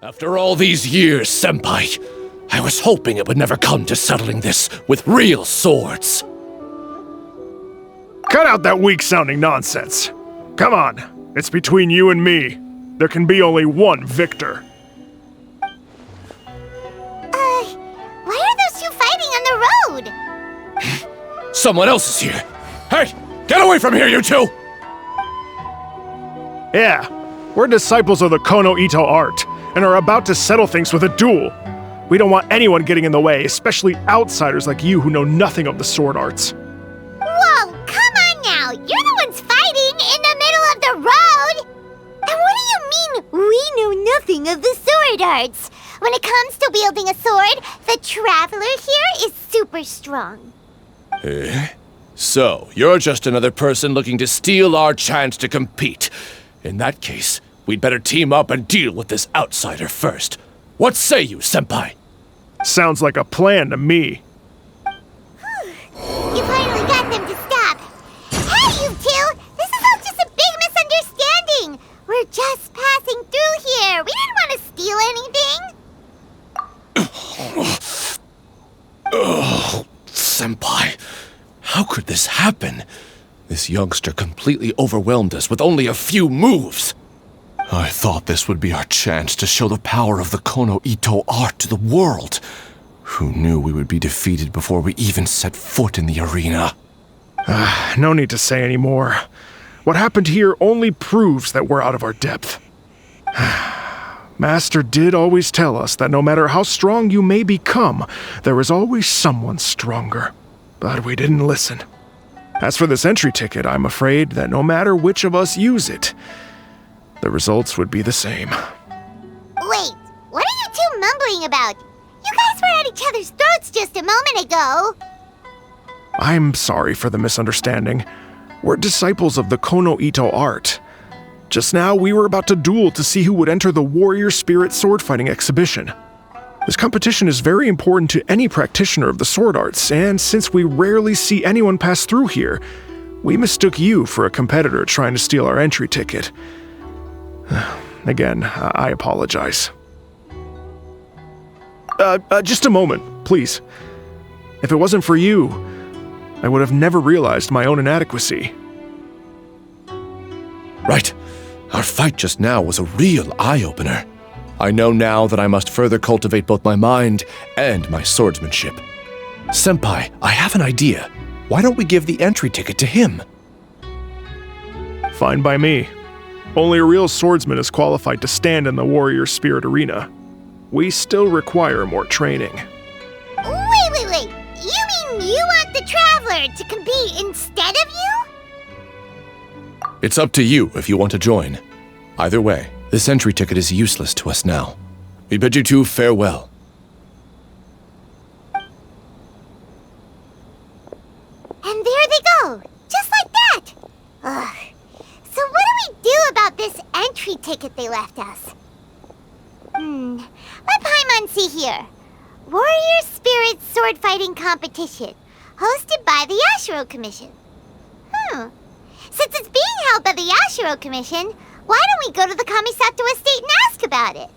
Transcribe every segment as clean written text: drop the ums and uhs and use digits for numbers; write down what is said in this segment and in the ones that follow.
After all these years, Senpai, I was hoping it would never come to settling this with real swords. Cut out that weak-sounding nonsense. Come on, it's between you and me. There can be only one victor. Why are those two fighting on the road? Someone else is here. Hey, get away from here, you two! Yeah, we're disciples of the Kono Ito art, and are about to settle things with a duel. We don't want anyone getting in the way, especially outsiders like you who know nothing of the sword arts. Whoa, come on now! You're the ones fighting in the middle of the road! And what do you mean, we know nothing of the sword arts? When it comes to wielding a sword, the Traveler here is super strong. So, you're just another person looking to steal our chance to compete. In that case, we'd better team up and deal with this outsider first. What say you, Senpai? Sounds like a plan to me. You finally got them to stop. Hey, you two! This is all just a big misunderstanding! We're just passing through here. We didn't want to steal anything. Oh, Senpai. How could this happen? This youngster completely overwhelmed us with only a few moves. I thought this would be our chance to show the power of the Kono Ito art to the world. Who knew we would be defeated before we even set foot in the arena? No need to say any more. What happened here only proves that we're out of our depth. Master did always tell us that no matter how strong you may become, there is always someone stronger. But we didn't listen. As for this entry ticket, I'm afraid that no matter which of us use it, the results would be the same. Wait, what are you two mumbling about? You guys were at each other's throats just a moment ago. I'm sorry for the misunderstanding. We're disciples of the Kono Ito art. Just now, we were about to duel to see who would enter the Warrior Spirit sword-fighting exhibition. This competition is very important to any practitioner of the sword arts, and since we rarely see anyone pass through here, we mistook you for a competitor trying to steal our entry ticket. Again, I apologize. Just a moment, please. If it wasn't for you, I would have never realized my own inadequacy. Right. Our fight just now was a real eye-opener. I know now that I must further cultivate both my mind and my swordsmanship. Senpai, I have an idea. Why don't we give the entry ticket to him? Fine by me. Only a real swordsman is qualified to stand in the Warrior Spirit arena. We still require more training. Wait. You mean you want the Traveler to compete instead of you? It's up to you if you want to join. Either way, this entry ticket is useless to us now. We bid you two farewell. And there they go, just like that. Ugh. So what do we do about this entry ticket they left us? Let Paimon see here. Warrior Spirit Sword Fighting Competition, hosted by the Yashiro Commission. Since it's being held by the Yashiro Commission, why don't we go to the Kamisato estate and ask about it?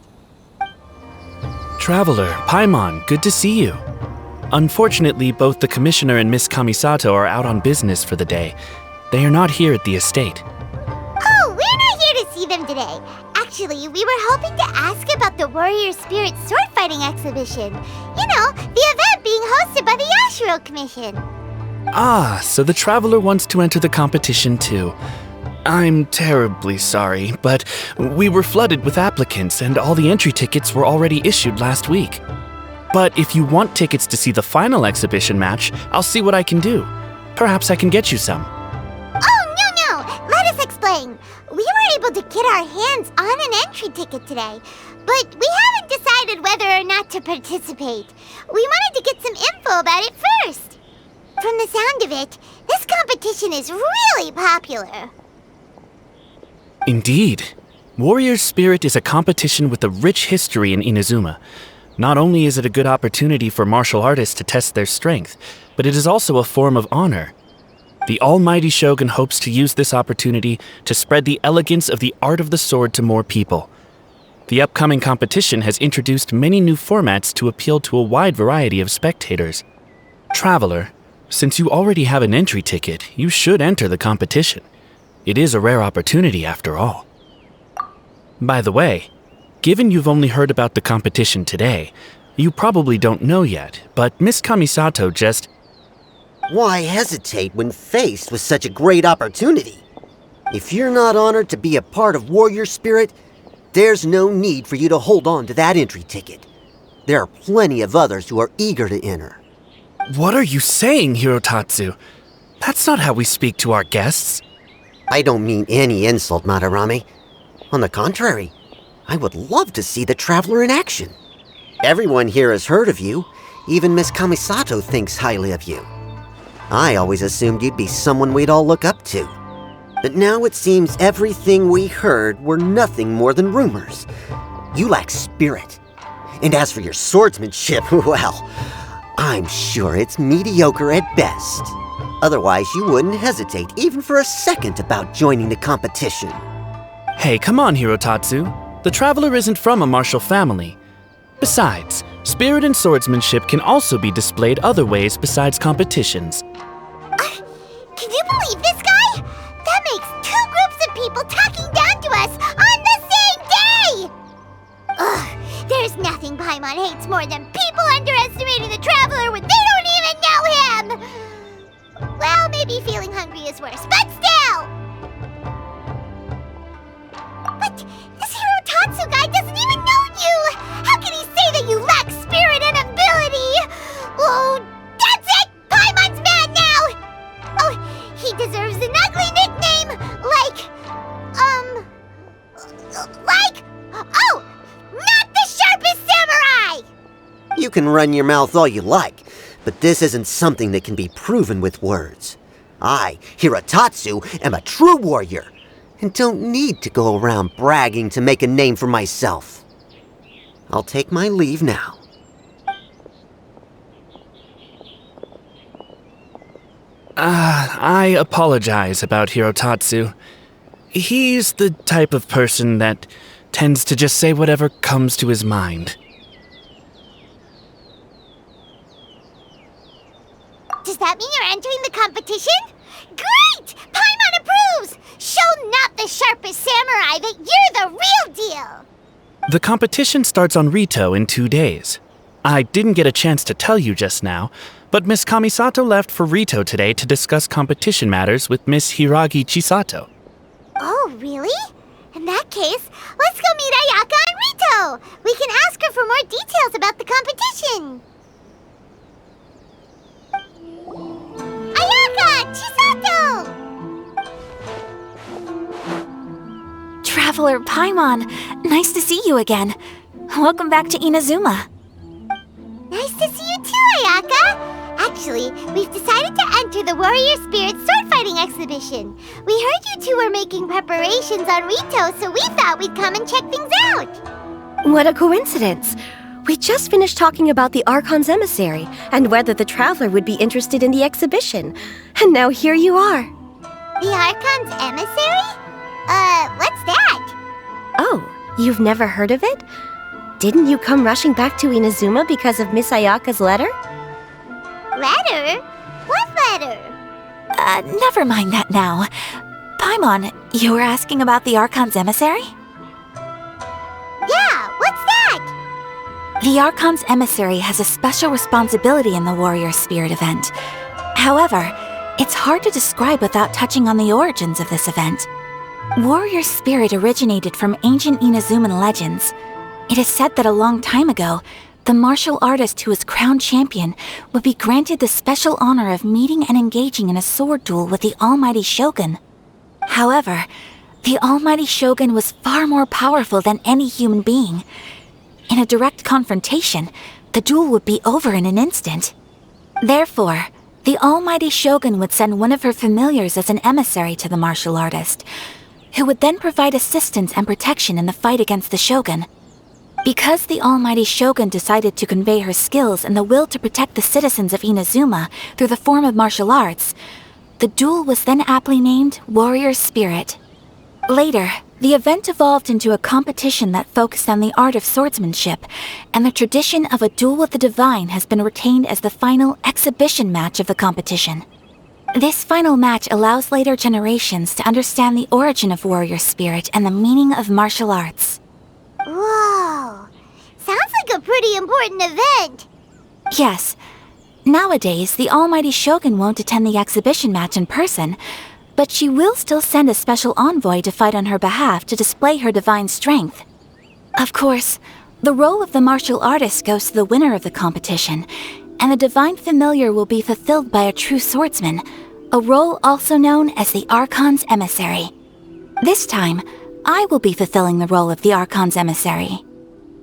Traveler, Paimon, good to see you. Unfortunately, both the Commissioner and Miss Kamisato are out on business for the day. They are not here at the estate. Oh, we're not here to see them today. Actually, we were hoping to ask about the Warrior Spirit Sword Fighting Exhibition. You know, the event being hosted by the Yashiro Commission. Ah, so the Traveler wants to enter the competition too. I'm terribly sorry, but we were flooded with applicants and all the entry tickets were already issued last week. But if you want tickets to see the final exhibition match, I'll see what I can do. Perhaps I can get you some. Oh, no! Let us explain. We were able to get our hands on an entry ticket today, but we haven't decided whether or not to participate. We wanted to get some info about it first. From the sound of it, this competition is really popular. Indeed. Warrior Spirit is a competition with a rich history in Inazuma. Not only is it a good opportunity for martial artists to test their strength, but it is also a form of honor. The almighty Shogun hopes to use this opportunity to spread the elegance of the art of the sword to more people. The upcoming competition has introduced many new formats to appeal to a wide variety of spectators. Traveler, since you already have an entry ticket, you should enter the competition. It is a rare opportunity after all. By the way, given you've only heard about the competition today, you probably don't know yet, but Miss Kamisato just... Why hesitate when faced with such a great opportunity? If you're not honored to be a part of Warrior Spirit, there's no need for you to hold on to that entry ticket. There are plenty of others who are eager to enter. What are you saying, Hirotatsu? That's not how we speak to our guests. I don't mean any insult, Madarame. On the contrary, I would love to see the Traveler in action. Everyone here has heard of you. Even Miss Kamisato thinks highly of you. I always assumed you'd be someone we'd all look up to. But now it seems everything we heard were nothing more than rumors. You lack spirit. And as for your swordsmanship, well, I'm sure it's mediocre at best. Otherwise, you wouldn't hesitate even for a second about joining the competition. Hey, come on, Hirotatsu. The Traveler isn't from a martial family. Besides, spirit and swordsmanship can also be displayed other ways besides competitions. Can you believe this guy? That makes two groups of people talking down to us on the same day! Ugh, there's nothing Paimon hates more than people underestimating the Traveler when they don't even know him! Well, maybe feeling hungry is worse, but still! But this Hirotatsu guy doesn't even know you! How can he say that you lack spirit and ability? Oh, that's it! Paimon's mad now! Oh, he deserves an ugly nickname, oh, not the sharpest samurai! You can run your mouth all you like, but this isn't something that can be proven with words. I, Hirotatsu, am a true warrior, and don't need to go around bragging to make a name for myself. I'll take my leave now. I apologize about Hirotatsu. He's the type of person that tends to just say whatever comes to his mind. Does that mean you're entering the competition? Great! Paimon approves! Show not the sharpest samurai that you're the real deal! The competition starts on Rito in 2 days. I didn't get a chance to tell you just now, but Miss Kamisato left for Rito today to discuss competition matters with Miss Hiragi Chisato. Oh, really? In that case, let's go meet Ayaka and Rito! We can ask her for more details about the competition! Ayaka! Chisato! Traveler Paimon, nice to see you again. Welcome back to Inazuma. Nice to see you too, Ayaka! Actually, we've decided to enter the Warrior Spirit sword fighting exhibition. We heard you two were making preparations on Rito, so we thought we'd come and check things out. What a coincidence! We just finished talking about the Archon's emissary and whether the Traveler would be interested in the exhibition. And now here you are. The Archon's emissary? What's that? Oh, you've never heard of it? Didn't you come rushing back to Inazuma because of Miss Ayaka's letter? Letter? What letter? Never mind that now. Paimon, you were asking about the Archon's emissary? Yeah, what's that? The Archon's emissary has a special responsibility in the Warrior Spirit event. However, it's hard to describe without touching on the origins of this event. Warrior Spirit originated from ancient Inazuman legends. It is said that a long time ago, the martial artist who was crowned champion would be granted the special honor of meeting and engaging in a sword duel with the Almighty Shogun. However, the Almighty Shogun was far more powerful than any human being. In a direct confrontation, the duel would be over in an instant. Therefore, the Almighty Shogun would send one of her familiars as an emissary to the martial artist, who would then provide assistance and protection in the fight against the Shogun. Because the Almighty Shogun decided to convey her skills and the will to protect the citizens of Inazuma through the form of martial arts, the duel was then aptly named Warrior Spirit. Later, The event evolved into a competition that focused on the art of swordsmanship, and the tradition of a duel with the divine has been retained as the final exhibition match of the competition. This final match allows later generations to understand the origin of warrior spirit and the meaning of martial arts. Whoa! Sounds like a pretty important event. Yes. Nowadays, the almighty Shogun won't attend the exhibition match in person, but she will still send a special envoy to fight on her behalf to display her divine strength. Of course, the role of the martial artist goes to the winner of the competition, and the divine familiar will be fulfilled by a true swordsman, a role also known as the Archon's emissary. This time, I will be fulfilling the role of the Archon's emissary.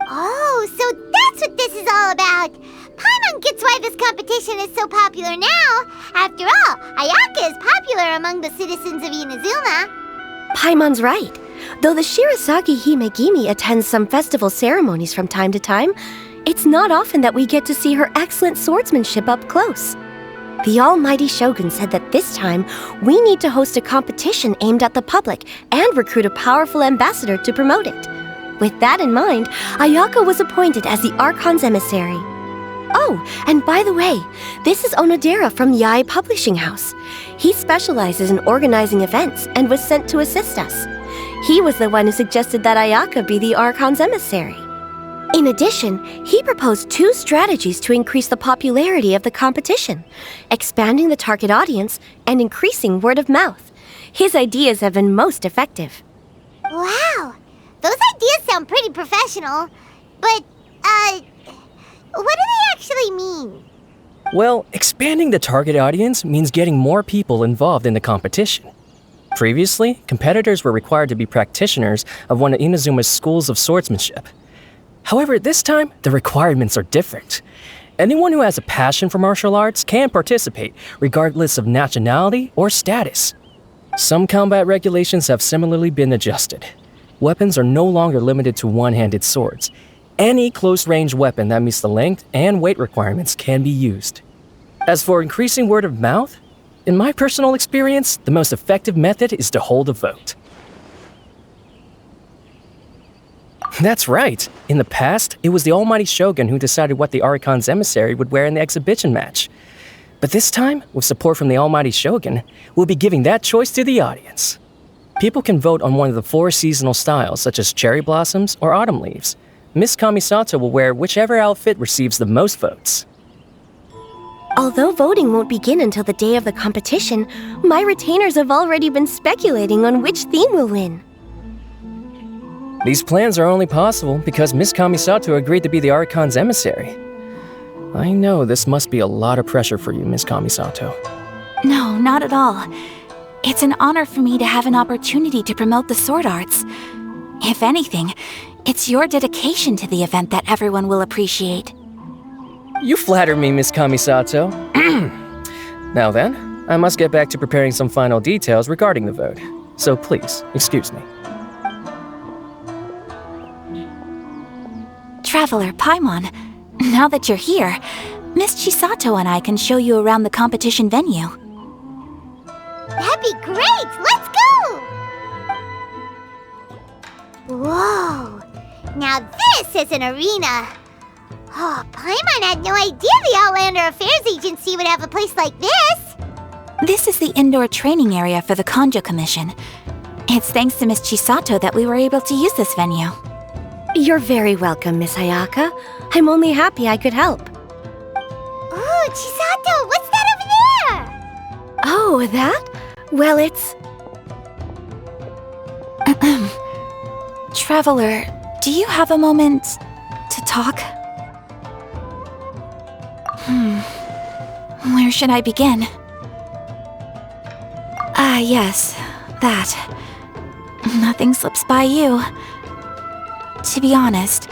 Oh, so that's what this is all about. Paimon gets why this competition is so popular now. After all, Ayaka is popular among the citizens of Inazuma. Paimon's right. Though the Shirasagi Himegimi attends some festival ceremonies from time to time, it's not often that we get to see her excellent swordsmanship up close. The almighty Shogun said that this time, we need to host a competition aimed at the public and recruit a powerful ambassador to promote it. With that in mind, Ayaka was appointed as the Archon's emissary. Oh, and by the way, this is Onodera from Yae Publishing House. He specializes in organizing events and was sent to assist us. He was the one who suggested that Ayaka be the Archon's emissary. In addition, he proposed 2 strategies to increase the popularity of the competition, expanding the target audience and increasing word of mouth. His ideas have been most effective. Wow! Those ideas sound pretty professional. But, what do they actually mean? Well, expanding the target audience means getting more people involved in the competition. Previously, competitors were required to be practitioners of one of Inazuma's schools of swordsmanship. However, this time, the requirements are different. Anyone who has a passion for martial arts can participate, regardless of nationality or status. Some combat regulations have similarly been adjusted. Weapons are no longer limited to one-handed swords. Any close-range weapon that meets the length and weight requirements can be used. As for increasing word of mouth, in my personal experience, the most effective method is to hold a vote. That's right. In the past, it was the almighty Shogun who decided what the Archon's emissary would wear in the exhibition match. But this time, with support from the almighty Shogun, we'll be giving that choice to the audience. People can vote on one of the 4 seasonal styles, such as cherry blossoms or autumn leaves. Miss Kamisato will wear whichever outfit receives the most votes. Although voting won't begin until the day of the competition, my retainers have already been speculating on which theme will win. These plans are only possible because Miss Kamisato agreed to be the Archon's emissary. I know this must be a lot of pressure for you, Miss Kamisato. No, not at all. It's an honor for me to have an opportunity to promote the sword arts. If anything, it's your dedication to the event that everyone will appreciate. You flatter me, Miss Kamisato. Now then, I must get back to preparing some final details regarding the vote. So please, excuse me. Traveler Paimon, now that you're here, Miss Chisato and I can show you around the competition venue. That'd be great! Let's go! Whoa! Now this is an arena! Oh, Paimon had no idea the Outlander Affairs Agency would have a place like this! This is the indoor training area for the Konjo Commission. It's thanks to Miss Chisato that we were able to use this venue. You're very welcome, Miss Ayaka. I'm only happy I could help. Ooh, Chisato, what's that over there? Oh, that? Well, it's... Traveler, do you have a moment to talk? Where should I begin? Yes, that. Nothing slips by you. To be honest,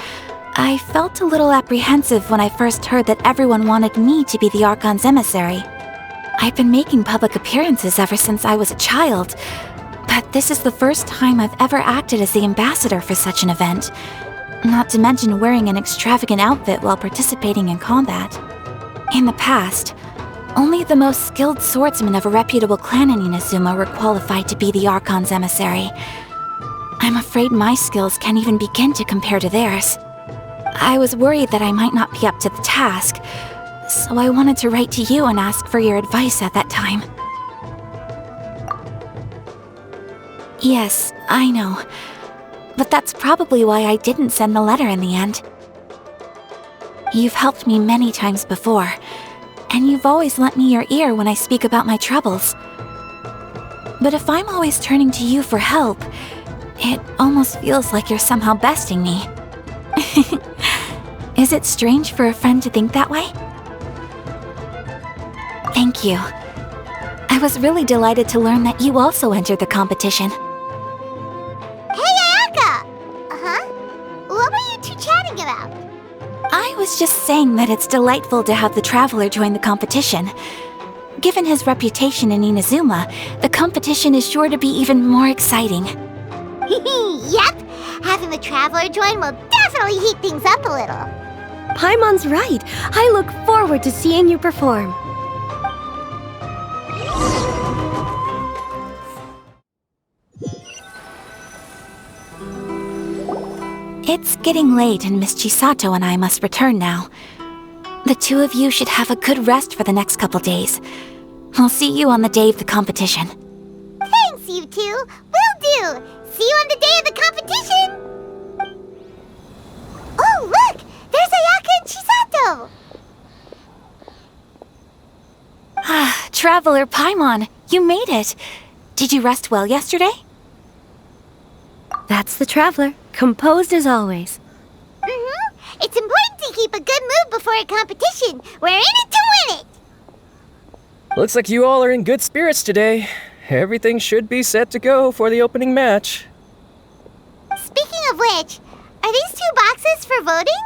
I felt a little apprehensive when I first heard that everyone wanted me to be the Archon's emissary. I've been making public appearances ever since I was a child, but this is the first time I've ever acted as the ambassador for such an event, not to mention wearing an extravagant outfit while participating in combat. In the past, only the most skilled swordsmen of a reputable clan in Inazuma were qualified to be the Archon's emissary. I'm afraid my skills can't even begin to compare to theirs. I was worried that I might not be up to the task, so I wanted to write to you and ask for your advice at that time. Yes, I know. But that's probably why I didn't send the letter in the end. You've helped me many times before, and you've always lent me your ear when I speak about my troubles. But if I'm always turning to you for help, it almost feels like you're somehow besting me. Is it strange for a friend to think that way? Thank you. I was really delighted to learn that you also entered the competition. Hey, Ayaka! Uh-huh? What were you two chatting about? I was just saying that it's delightful to have the Traveler join the competition. Given his reputation in Inazuma, the competition is sure to be even more exciting. Yep! Having the Traveler join will definitely heat things up a little. Paimon's right. I look forward to seeing you perform. It's getting late and Miss Chisato and I must return now. The two of you should have a good rest for the next couple days. I'll see you on the day of the competition. Thanks, you two. Will do. See you on the day of the competition. Oh, look! There's Ayaka and Chisato. Ah, Traveler Paimon, you made it. Did you rest well yesterday? That's the Traveler, composed as always. It's important to keep a good mood before a competition. We're in it to win it. Looks like you all are in good spirits today. Everything should be set to go for the opening match. Speaking of which, are these two boxes for voting?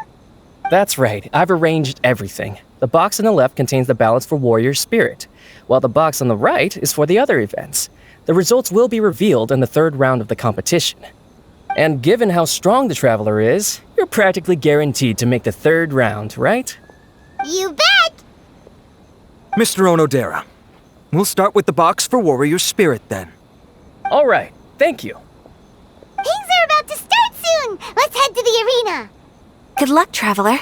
That's right, I've arranged everything. The box on the left contains the ballots for Warrior Spirit, while the box on the right is for the other events. The results will be revealed in the third round of the competition. And given how strong the Traveler is, you're practically guaranteed to make the third round, right? You bet! Mr. Onodera, we'll start with the box for Warrior Spirit then. All right, thank you. Things are about to start soon! Let's head to the arena! Good luck, Traveler.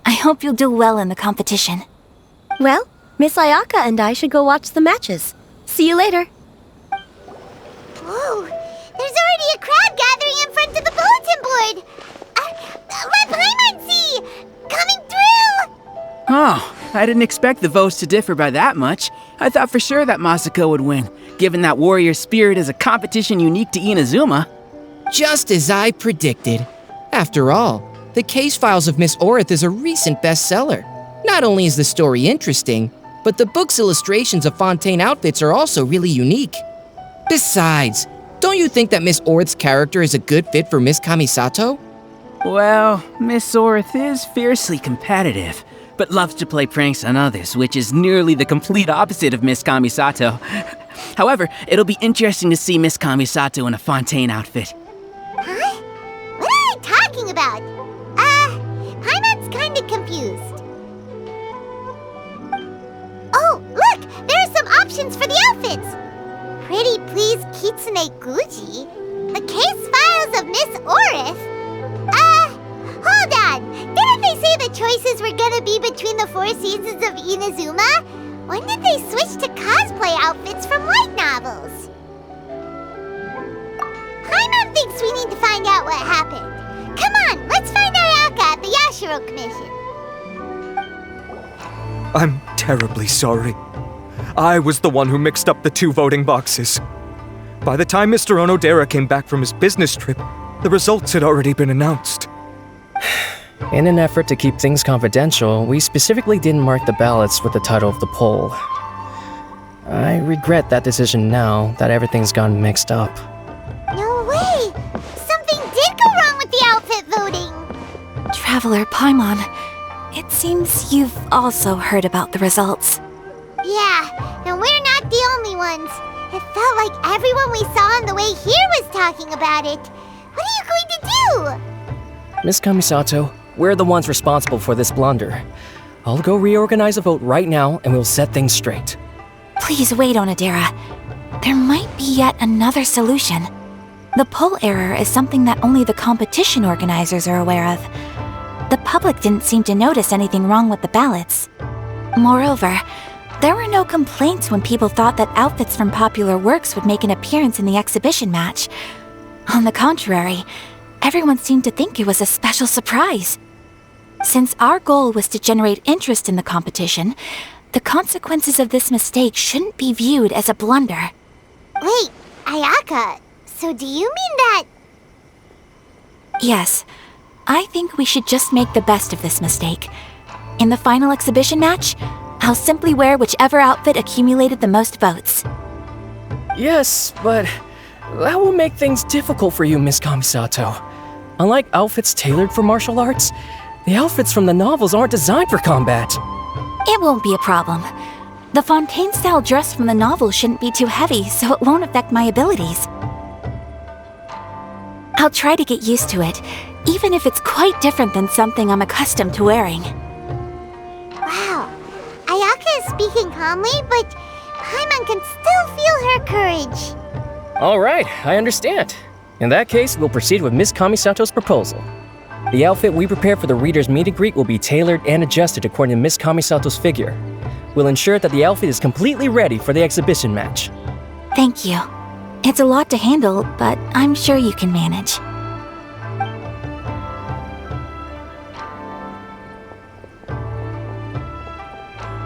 I hope you'll do well in the competition. Well, Miss Ayaka and I should go watch the matches. See you later. Whoa! There's already a crowd gathering in front of the bulletin board! Let Paimon see! Coming through! Oh, I didn't expect the votes to differ by that much. I thought for sure that Masako would win, given that Warrior Spirit is a competition unique to Inazuma. Just as I predicted. After all, the case files of Miss Orith is a recent bestseller. Not only is the story interesting, but the book's illustrations of Fontaine outfits are also really unique. Besides, don't you think that Miss Orith's character is a good fit for Miss Kamisato? Well, Miss Orith is fiercely competitive, but loves to play pranks on others, which is nearly the complete opposite of Miss Kamisato. However, it'll be interesting to see Miss Kamisato in a Fontaine outfit. Huh? What are they talking about? Paimon's kinda confused. Oh, look! There are some options for the outfits! Pretty please Kitsune Guji? The case files of Miss Orith? Hold on! Didn't they say the choices were gonna be between the 4 seasons of Inazuma? When did they switch to cosplay outfits from light novels? Paimon thinks we need to find out what happened. Come on, let's find Ayaka at the Yashiro Commission. I'm terribly sorry. I was the one who mixed up the 2 voting boxes. By the time Mr. Onodera came back from his business trip, the results had already been announced. In an effort to keep things confidential, we specifically didn't mark the ballots with the title of the poll. I regret that decision now that everything's gone mixed up. No way! Something did go wrong with the outfit voting! Traveler Paimon, it seems you've also heard about the results. Yeah, and we're not the only ones. It felt like everyone we saw on the way here was talking about it. What are you going to do? Miss Kamisato, we're the ones responsible for this blunder. I'll go reorganize a vote right now and we'll set things straight. Please wait, Onodera. There might be yet another solution. The poll error is something that only the competition organizers are aware of. The public didn't seem to notice anything wrong with the ballots. Moreover, there were no complaints when people thought that outfits from popular works would make an appearance in the exhibition match. On the contrary, everyone seemed to think it was a special surprise. Since our goal was to generate interest in the competition, the consequences of this mistake shouldn't be viewed as a blunder. Wait, Ayaka, so do you mean that... Yes, I think we should just make the best of this mistake. In the final exhibition match, I'll simply wear whichever outfit accumulated the most votes. Yes, but that will make things difficult for you, Miss Kamisato. Unlike outfits tailored for martial arts, the outfits from the novels aren't designed for combat. It won't be a problem. The Fontaine-style dress from the novel shouldn't be too heavy, so it won't affect my abilities. I'll try to get used to it, even if it's quite different than something I'm accustomed to wearing. Wow, Ayaka is speaking calmly, but Paimon can still feel her courage. All right, I understand. In that case, we'll proceed with Miss Kamisato's proposal. The outfit we prepare for the reader's meet and greet will be tailored and adjusted according to Miss Kamisato's figure. We'll ensure that the outfit is completely ready for the exhibition match. Thank you. It's a lot to handle, but I'm sure you can manage.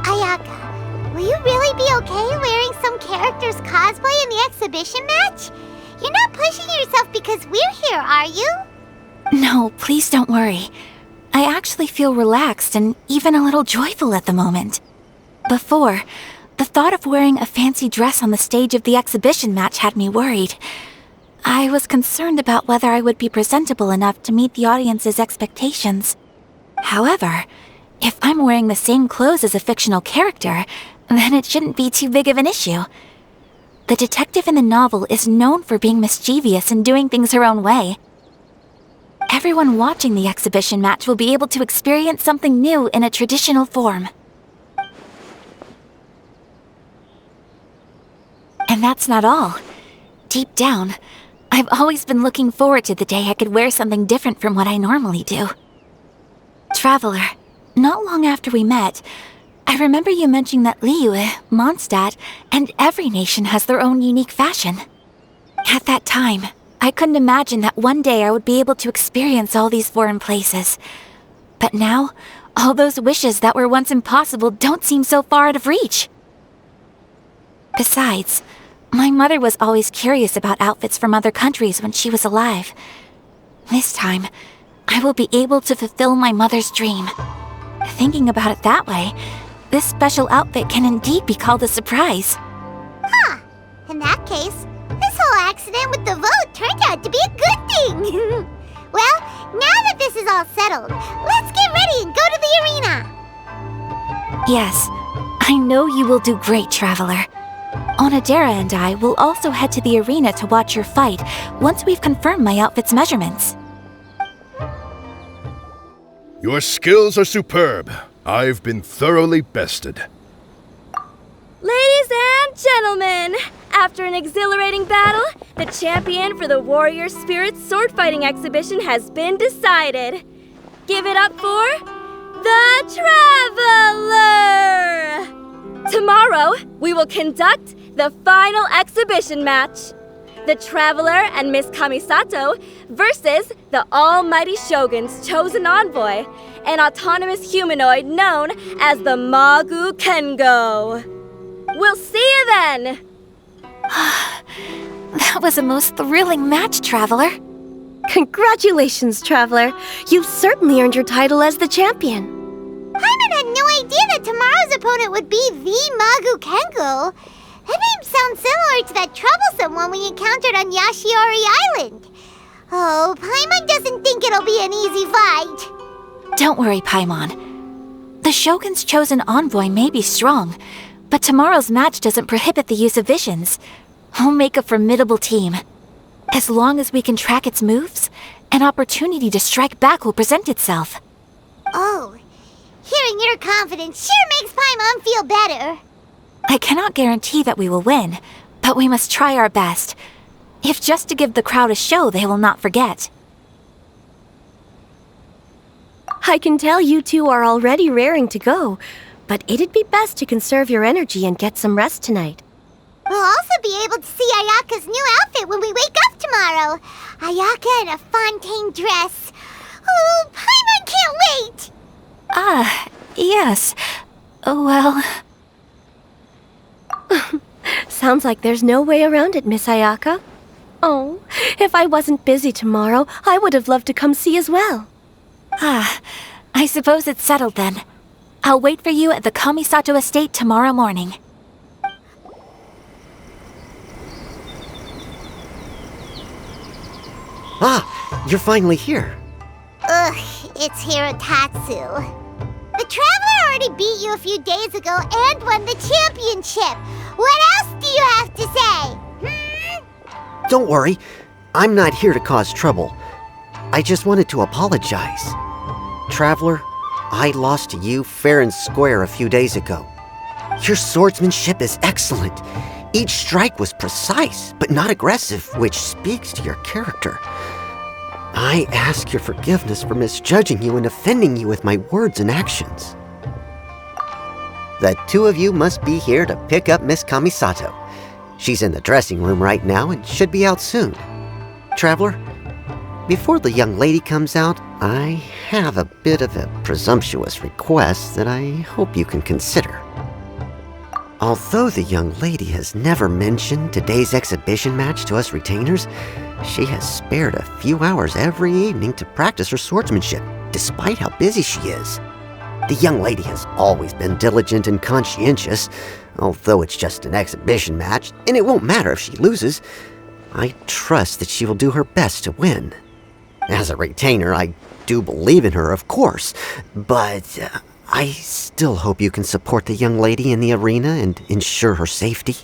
Ayaka, will you really be okay wearing some character's cosplay in the exhibition match? You're not pushing yourself because we're here, are you? No, please don't worry. I actually feel relaxed and even a little joyful at the moment. Before, the thought of wearing a fancy dress on the stage of the exhibition match had me worried. I was concerned about whether I would be presentable enough to meet the audience's expectations. However, if I'm wearing the same clothes as a fictional character, then it shouldn't be too big of an issue. The detective in the novel is known for being mischievous and doing things her own way. Everyone watching the exhibition match will be able to experience something new in a traditional form. And that's not all. Deep down, I've always been looking forward to the day I could wear something different from what I normally do. Traveler, not long after we met, I remember you mentioning that Liyue, Mondstadt, and every nation has their own unique fashion. At that time, I couldn't imagine that one day I would be able to experience all these foreign places. But now, all those wishes that were once impossible don't seem so far out of reach. Besides, my mother was always curious about outfits from other countries when she was alive. This time, I will be able to fulfill my mother's dream. Thinking about it that way, this special outfit can indeed be called a surprise. Huh. In that case, this whole accident with the vote turned out to be a good thing. Well, now that this is all settled, let's get ready and go to the arena. Yes, I know you will do great, Traveler. Onodera and I will also head to the arena to watch your fight once we've confirmed my outfit's measurements. Your skills are superb. I've been thoroughly bested. Ladies and gentlemen, after an exhilarating battle, the champion for the Warrior Spirit Sword Fighting Exhibition has been decided. Give it up for the Traveler! Tomorrow, we will conduct the final exhibition match. The Traveler and Miss Kamisato versus the Almighty Shogun's chosen envoy, an autonomous humanoid known as the Magu Kengo. We'll see you then! That was a most thrilling match, Traveler. Congratulations, Traveler. You've certainly earned your title as the champion. Paimon had no idea that tomorrow's opponent would be the Magu Kengo. That name sounds similar to that troublesome one we encountered on Yashiori Island. Oh, Paimon doesn't think it'll be an easy fight. Don't worry, Paimon. The Shogun's chosen envoy may be strong, but tomorrow's match doesn't prohibit the use of visions. We'll make a formidable team. As long as we can track its moves, an opportunity to strike back will present itself. Oh, hearing your confidence sure makes Paimon feel better. I cannot guarantee that we will win, but we must try our best. if just to give the crowd a show they will not forget. I can tell you two are already raring to go, but it'd be best to conserve your energy and get some rest tonight. We'll also be able to see Ayaka's new outfit when we wake up tomorrow. Ayaka in a Fontaine dress. Oh, Paimon can't wait! Yes. Well... Sounds like there's no way around it, Miss Ayaka. Oh, if I wasn't busy tomorrow, I would have loved to come see as well. I suppose it's settled then. I'll wait for you at the Kamisato estate tomorrow morning. Ah, you're finally here. Ugh, it's Hirotatsu. The Traveler already beat you a few days ago and won the championship. What else do you have to say? Don't worry, I'm not here to cause trouble. I just wanted to apologize. Traveler, I lost to you fair and square a few days ago. Your swordsmanship is excellent. Each strike was precise, but not aggressive, which speaks to your character. I ask your forgiveness for misjudging you and offending you with my words and actions. The two of you must be here to pick up Miss Kamisato. She's in the dressing room right now and should be out soon. Traveler, before the young lady comes out, I have a bit of a presumptuous request that I hope you can consider. Although the young lady has never mentioned today's exhibition match to us retainers, she has spared a few hours every evening to practice her swordsmanship, despite how busy she is. The young lady has always been diligent and conscientious, although it's just an exhibition match, and it won't matter if she loses. I trust that she will do her best to win. As a retainer, I do believe in her, of course, but I still hope you can support the young lady in the arena and ensure her safety.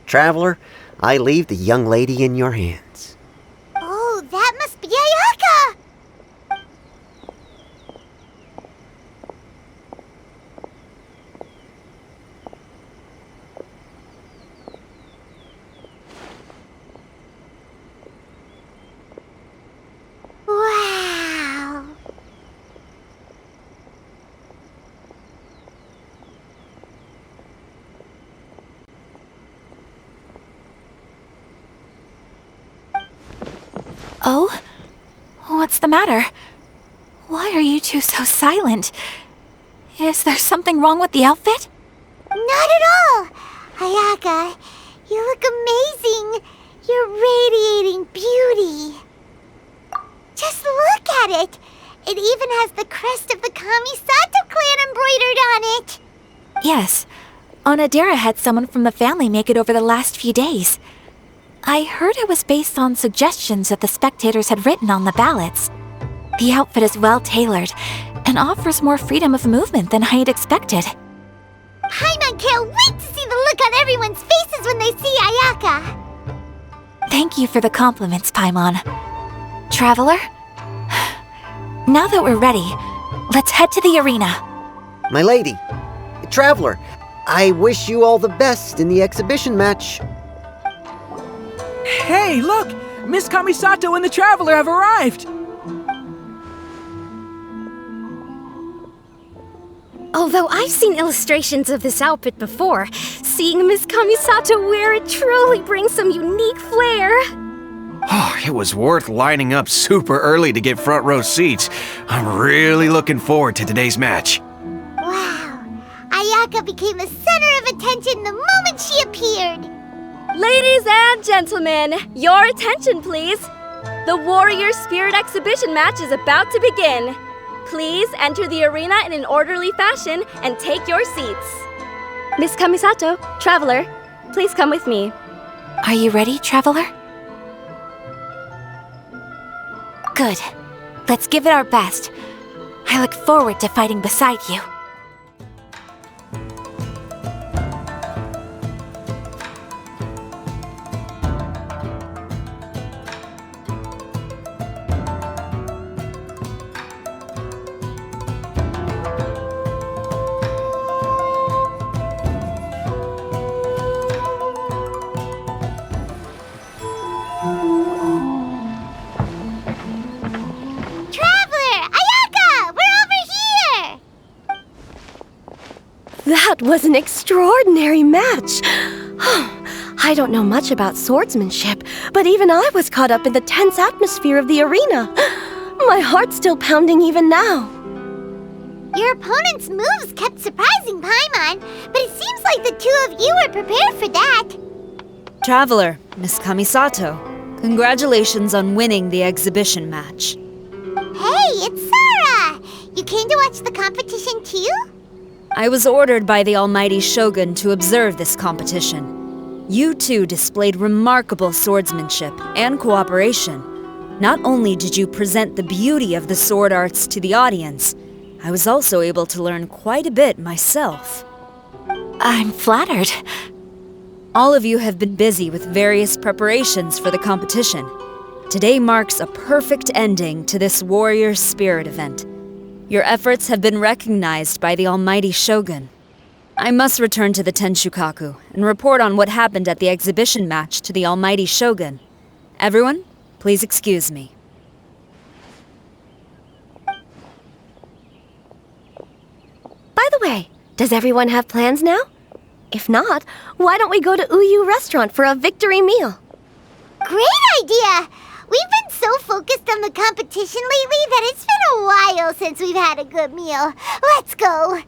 Traveler, I leave the young lady in your hands. Oh, that must be Ayaka! Wow! Oh? What's the matter? Why are you two so silent? Is there something wrong with the outfit? Not at all! Ayaka, you look amazing! You're radiating beauty! Just look at it! It even has the crest of the Kamisato clan embroidered on it! Yes. Onodera had someone from the family make it over the last few days. I heard it was based on suggestions that the spectators had written on the ballots. The outfit is well tailored and offers more freedom of movement than I had expected. Paimon can't wait to see the look on everyone's faces when they see Ayaka! Thank you for the compliments, Paimon. Traveler? Now that we're ready, let's head to the arena. My lady, Traveler, I wish you all the best in the exhibition match. Hey, look! Miss Kamisato and the Traveler have arrived! Although I've seen illustrations of this outfit before, seeing Miss Kamisato wear it truly brings some unique flair. Oh, it was worth lining up super early to get front row seats. I'm really looking forward to today's match. Wow, Ayaka became the center of attention the moment she appeared. Ladies and gentlemen, your attention please. The Warrior Spirit Exhibition match is about to begin. Please enter the arena in an orderly fashion and take your seats. Miss Kamisato, Traveler, please come with me. Are you ready, Traveler? Good. Let's give it our best. I look forward to fighting beside you. That was an extraordinary match. I don't know much about swordsmanship, but even I was caught up in the tense atmosphere of the arena. My heart's still pounding even now. Your opponent's moves kept surprising Paimon, but it seems like the two of you were prepared for that. Traveler, Miss Kamisato, congratulations on winning the exhibition match. Hey, it's Sora! You came to watch the competition too? I was ordered by the Almighty Shogun to observe this competition. You two displayed remarkable swordsmanship and cooperation. Not only did you present the beauty of the sword arts to the audience, I was also able to learn quite a bit myself. I'm flattered. All of you have been busy with various preparations for the competition. Today marks a perfect ending to this Warrior Spirit event. Your efforts have been recognized by the Almighty Shogun. I must return to the Tenshukaku and report on what happened at the exhibition match to the Almighty Shogun. Everyone, please excuse me. By the way, does everyone have plans now? If not, why don't we go to Uyu Restaurant for a victory meal? Great idea! We've been so focused on the competition lately that it's been a while since we've had a good meal. Let's go!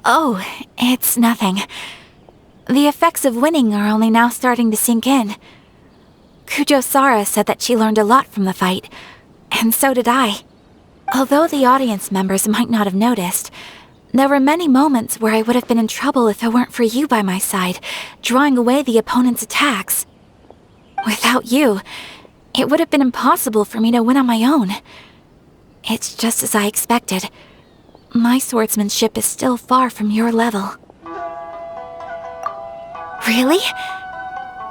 Oh, it's nothing. The effects of winning are only now starting to sink in. Kujo-Sara said that she learned a lot from the fight, and so did I. Although the audience members might not have noticed, there were many moments where I would have been in trouble if it weren't for you by my side, drawing away the opponent's attacks. Without you, it would have been impossible for me to win on my own. It's just as I expected. My swordsmanship is still far from your level. Really?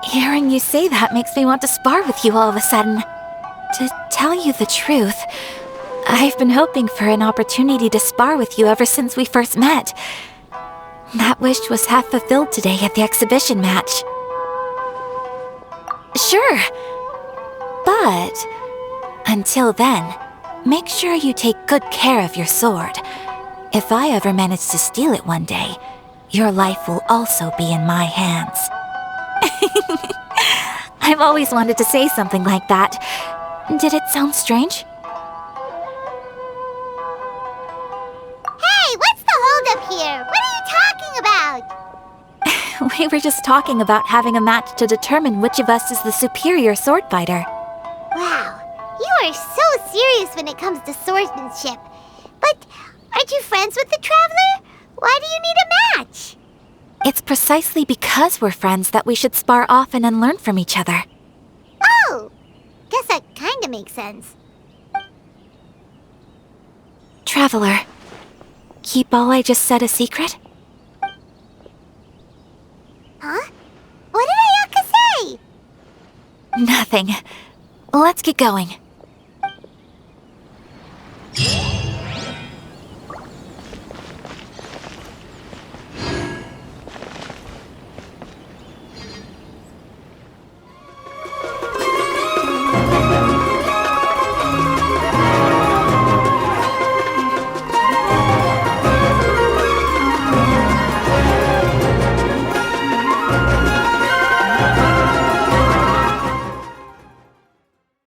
Hearing you say that makes me want to spar with you all of a sudden. To tell you the truth, I've been hoping for an opportunity to spar with you ever since we first met. That wish was half fulfilled today at the exhibition match. Sure. But until then, make sure you take good care of your sword. If I ever manage to steal it one day, your life will also be in my hands. I've always wanted to say something like that. Did it sound strange? Hey, what's the holdup here? What are you talking about? We were just talking about having a match to determine which of us is the superior sword fighter. Wow, you are so serious when it comes to swordsmanship. But aren't you friends with the Traveler? Why do you need a match? It's precisely because we're friends that we should spar often and learn from each other. Oh, guess that kinda makes sense. Traveler, keep all I just said a secret? Huh? What did Ayaka say? Nothing. Let's get going.